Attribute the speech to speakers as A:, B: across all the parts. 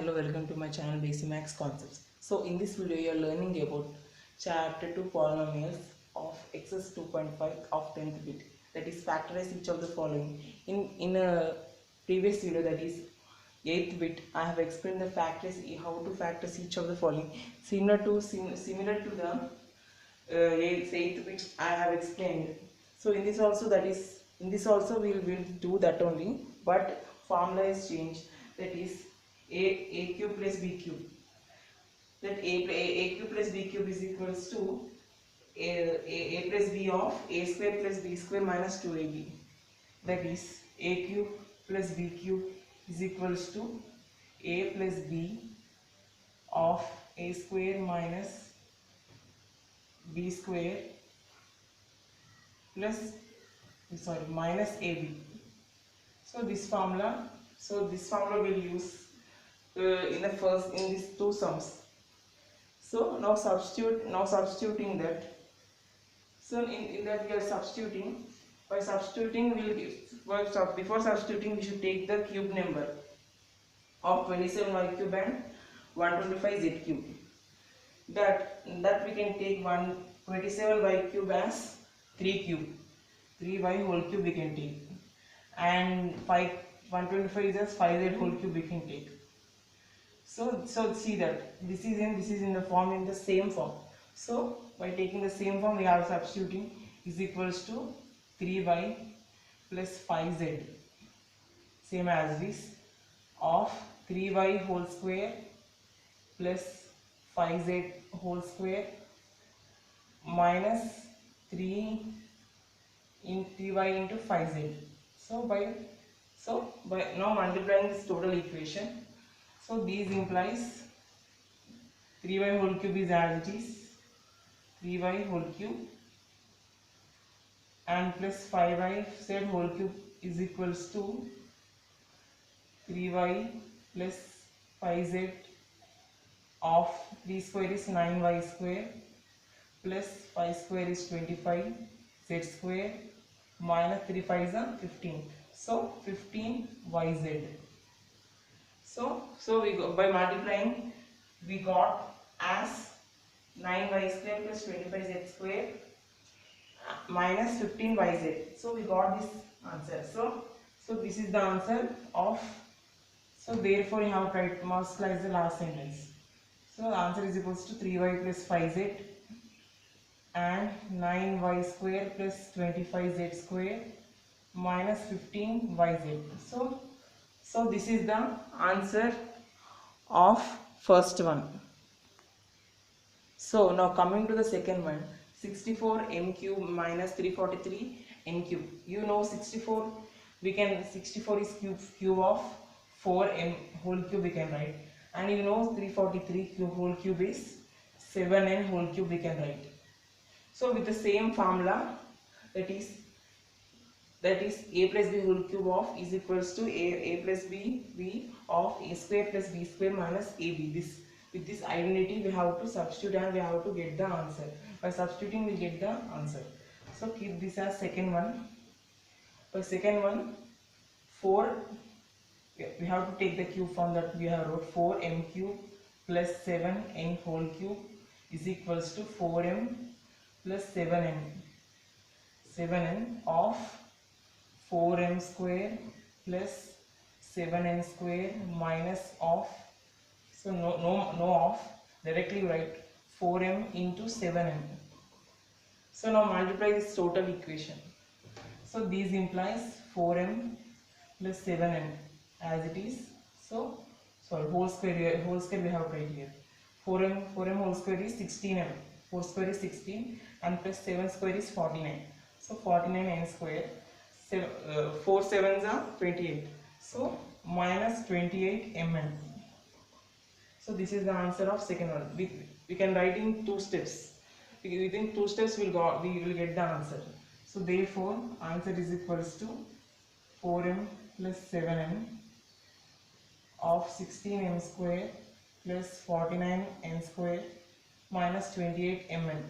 A: hello, welcome to my channel Basic Max Concepts. So in this video you are learning about chapter 2 polynomials of excess 2.5 of 10th bit, that is factorize each of the following. In a previous video, that is 8th bit, I have explained the factors, how to factorize each of the following. Similar to the 8th bit I have explained. So in this also, we will do that only, but formula is changed, that is a cube plus b cube, that a cube plus b cube is equals to a plus b of a square plus b square minus 2ab, that is a cube plus b cube is equals to a plus b of a square minus b square plus minus ab. So this formula will use in these two sums. So now substituting that. So in that we are substituting. By substituting, before substituting we should take the cube number of 27y cube and 125z cube. That we can take 27y cube as 3 cube, 3y whole cube we can take, and 125 is as 5z whole cube we can take. So see that this is in the same form. So by taking the same form, we are substituting is equals to 3y plus 5z, same as this, of 3y whole square plus 5z whole square minus 3y into 5z. So by now multiplying this total equation, so these implies 3y whole cube is as it is, 3y whole cube, and plus 5y whole cube is equals to 3y plus 5z of 3 square is 9y square plus 5 square is 25 z square minus 3 5 is 15. So 15yz. So we go by multiplying, we got as 9y square plus 25z square minus 15yz. So we got this answer. So this is the answer of. So therefore you have to multiply the last sentence. So the answer is equals to 3y plus 5z and 9y square plus 25z square minus 15yz. So this is the answer of first one. So now coming to the second one, 64 m cube minus 343 n cube. You know 64 is cube of 4m whole cube we can write, and you know 343 whole cube is 7n whole cube we can write. So with the same formula, that is a plus b whole cube of is equals to a plus b of a square plus b square minus ab. With this identity we have to substitute and we have to get the answer. By substituting we get the answer. So keep this as second one. By second one, 4, we have to take the cube form that we have wrote, 4m cube plus 7n whole cube is equals to 4m plus 7n of 4m square plus 7n square minus of, so no of, directly write 4m into 7n. So now multiply this total equation. So these implies 4m plus 7n as it is. So whole square we have right here. 4m whole square is 16m. 4 square is 16 and plus 7 square is 49. So 49n square. 4 sevens are 28. So minus 28 mn. So this is the answer of second one. We can write in 2 steps. Within 2 steps we will get the answer. So therefore answer is equals to 4m plus 7m of 16m square plus 49n square minus 28 mn.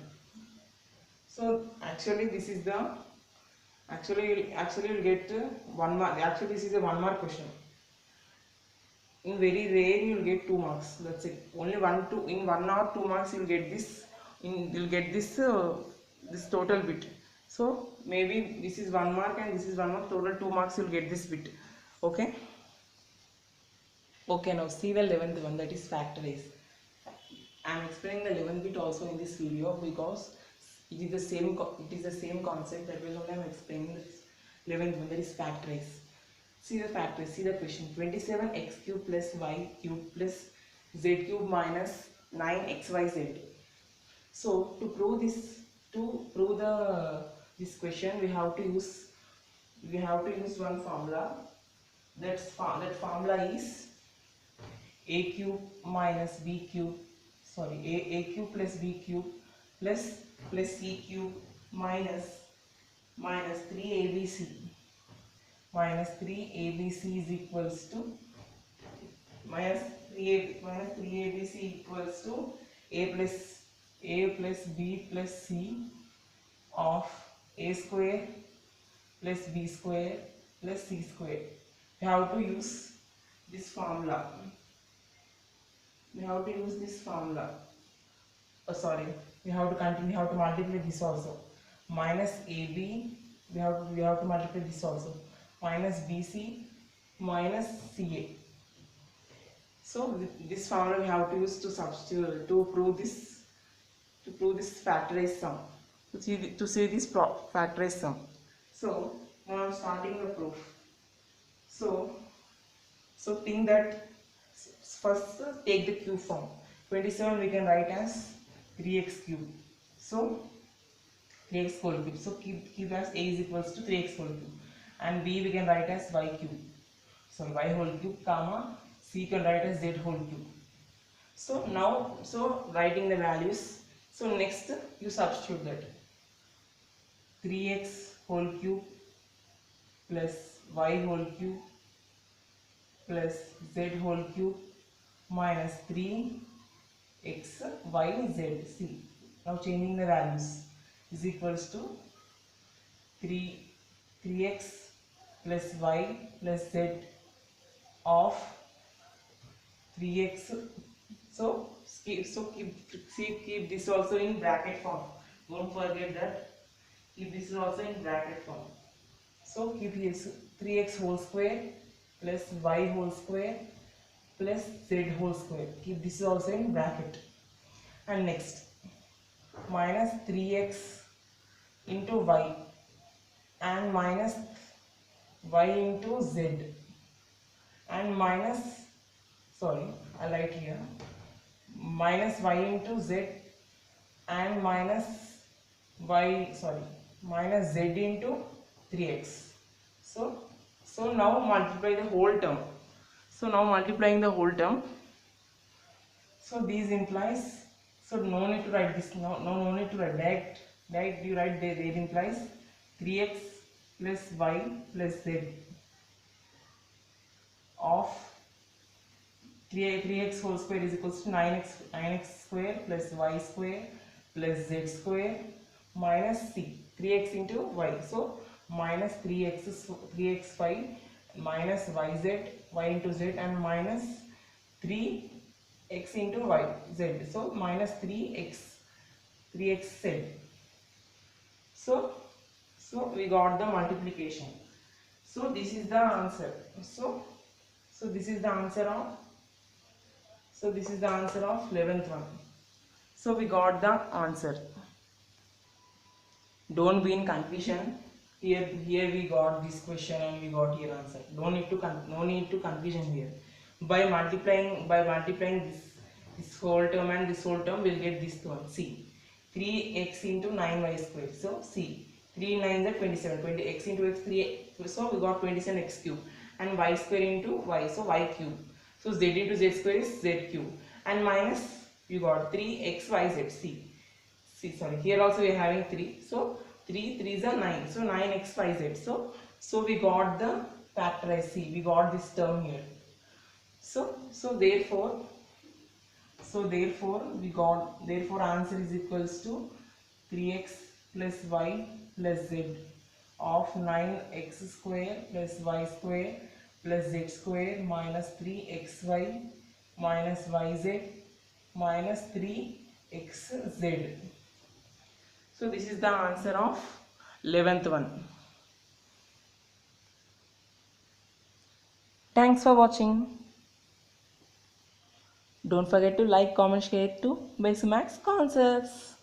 A: So actually this is the you'll get 1 mark. Actually this is a 1 mark question. in very rare you will get 2 marks. That's it. Only 1 2 in 1 or 2 marks you will get this. You'll get this total bit. So maybe this is 1 mark and this is 1 mark. Total 2 marks you'll get this bit. Okay. Okay. Now see the 11th one, that is factorize. I am explaining the 11th bit also in this video because it is the same concept. That was only I am explaining this 11th one, that is factorize. See the factors, see the question. 27x cube plus y cube plus z cube minus 9xyz. So to prove this question, we have to use one formula. That formula is a cube minus b cube. Sorry, a cube plus b cube plus c cube minus 3abc. Minus 3abc is equals to minus 3abc equals to a plus b plus c of a square plus b square plus c square. We have to use this formula. We have to multiply this also. Minus ab, we have to multiply this also. Minus bc minus ca. So this formula we have to use to substitute to prove this factorized sum. To see this factorized sum. So now I am starting the proof. So think that first take the cube form. 27 we can write as 3x cube. So 3x whole cube. So keep as a is equals to 3x whole cube. And b we can write as y cube. So y whole cube comma c can write as z whole cube. So now writing the values. So next you substitute that 3x whole cube plus y whole cube plus z whole cube minus 3x y z. See, now changing the values is equals to 3x plus y plus z of 3x. So keep this also in bracket form. Don't forget that. Keep this also in bracket form. So keep this 3x whole square plus y whole square plus z whole square. Keep this also in bracket. And next minus 3x into y and minus y into z and minus, sorry, I write here, minus y into z and minus z into 3x. So now multiply the whole term. So now multiplying the whole term. So these implies, so no need to write this, no need to write direct you write there. It implies 3x plus y plus z of 3x whole square is equals to 9x square plus y square plus z square minus c 3x into y. So minus 3xy minus yz y into z and minus 3x into y z. So minus 3x z. So we got the multiplication. So this is the answer. So this is the answer of 11th one. So we got the answer. Don't be in confusion. Here we got this question and we got here answer. No need to confusion here. By multiplying this whole term and this whole term, we'll get this one. See, 3x into 9y square. So see, 3 9 is 27. 20x into x 3. So we got 27x cube and y square into y. So y cube. So z into z square is z cube and minus we got 3xyz. See, sorry. Here also we are having 3. So 3 3s are 9. So 9xyz. So we got the factorized. See, we got this term here. So therefore answer is equals to 3x plus y plus z of 9x square plus y square plus z square minus 3xy minus yz minus 3xz. So this is the answer of 11th one. Thanks for watching. Don't forget to like, comment, share to Basic Maths Concepts.